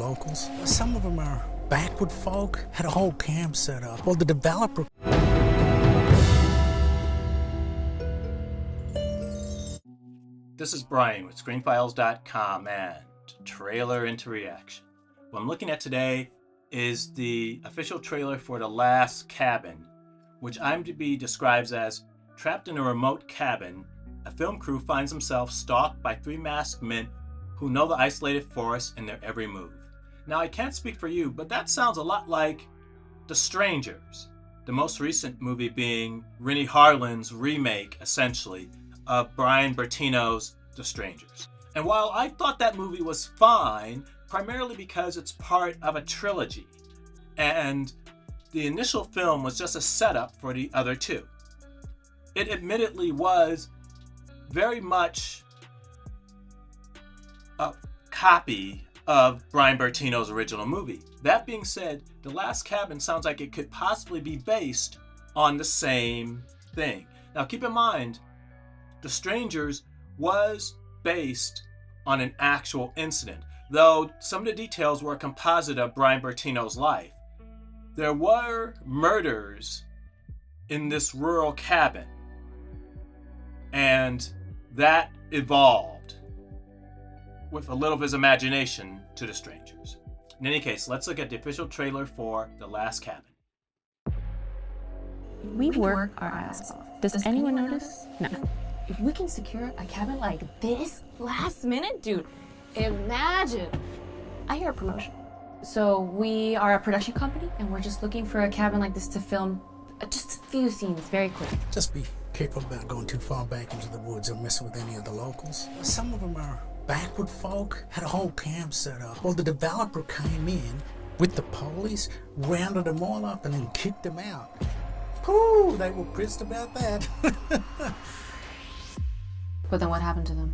locals. Some of them are backward folk, had a whole camp set up. Well, the developer... This is Brian with ScreenFiles.com and Trailer into Reaction. What I'm looking at today is the official trailer for The Last Cabin, which IMDb describes as trapped in a remote cabin, a film crew finds himself stalked by three masked men who know the isolated forest and their every move. Now, I can't speak for you, but that sounds a lot like The Strangers, the most recent movie being Rennie Harlin's remake, essentially, of Brian Bertino's The Strangers. And while I thought that movie was fine, primarily because it's part of a trilogy, and the initial film was just a setup for the other two. It admittedly was very much a copy of Brian Bertino's original movie. That being said, The Last Cabin sounds like it could possibly be based on the same thing. Now keep in mind, The Strangers was based on an actual incident, though some of the details were a composite of Brian Bertino's life. There were murders in this rural cabin, and that evolved with a little of his imagination to The Strangers. In any case, let's look at the official trailer for The Last Cabin. We work our ass off. Does anyone notice? No. If we can secure a cabin like this last minute, dude, imagine. I hear a promotion. So we are a production company and we're just looking for a cabin like this to film just a few scenes very quick. Just be careful about going too far back into the woods or messing with any of the locals. Some of them are backward folk, had a whole camp set up. Well, the developer came in with the police, rounded them all up and then kicked them out. Whew, they were pissed about that. But then what happened to them?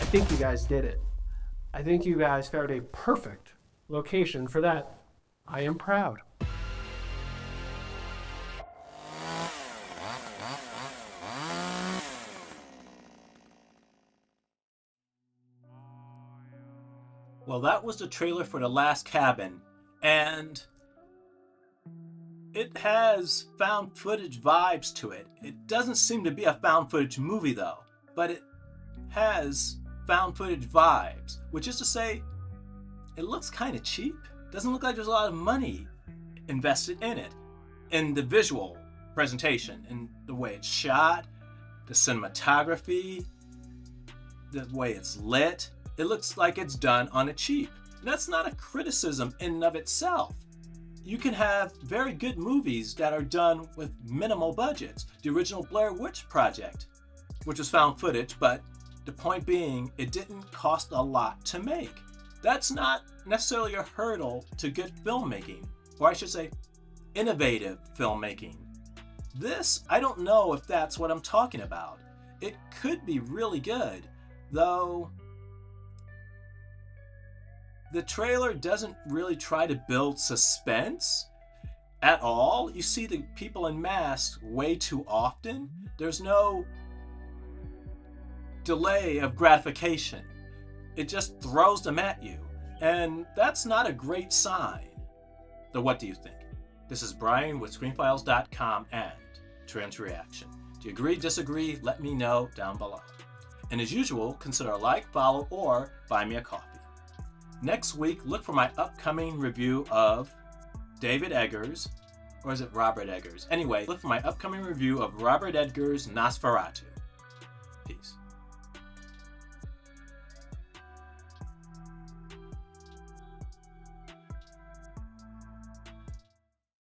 I think you guys did it. I think you guys found a perfect location for that. I am proud. Well, that was the trailer for The Last Cabin, and it has found footage vibes to it. It doesn't seem to be a found footage movie though, but it has found footage vibes, which is to say, it looks kind of cheap. Doesn't look like there's a lot of money invested in it, in the visual presentation, in the way it's shot, the cinematography, the way it's lit. It looks like it's done on a cheap. And that's not a criticism in and of itself. You can have very good movies that are done with minimal budgets. The original Blair Witch Project, which was found footage, but the point being, it didn't cost a lot to make. That's not necessarily a hurdle to good filmmaking, or I should say, innovative filmmaking. This, I don't know if that's what I'm talking about. It could be really good, though the trailer doesn't really try to build suspense at all. You see the people in masks way too often. There's no delay of gratification. It just throws them at you, and that's not a great sign. So what do you think? This is Brian with ScreenFiles.com and Trailer Reaction. Do you agree, disagree? Let me know down below. And as usual, consider a like, follow, or buy me a coffee. Next week, look for my upcoming review of David Eggers, or is it Robert Eggers? Anyway, look for my upcoming review of Robert Eggers' Nosferatu. Peace.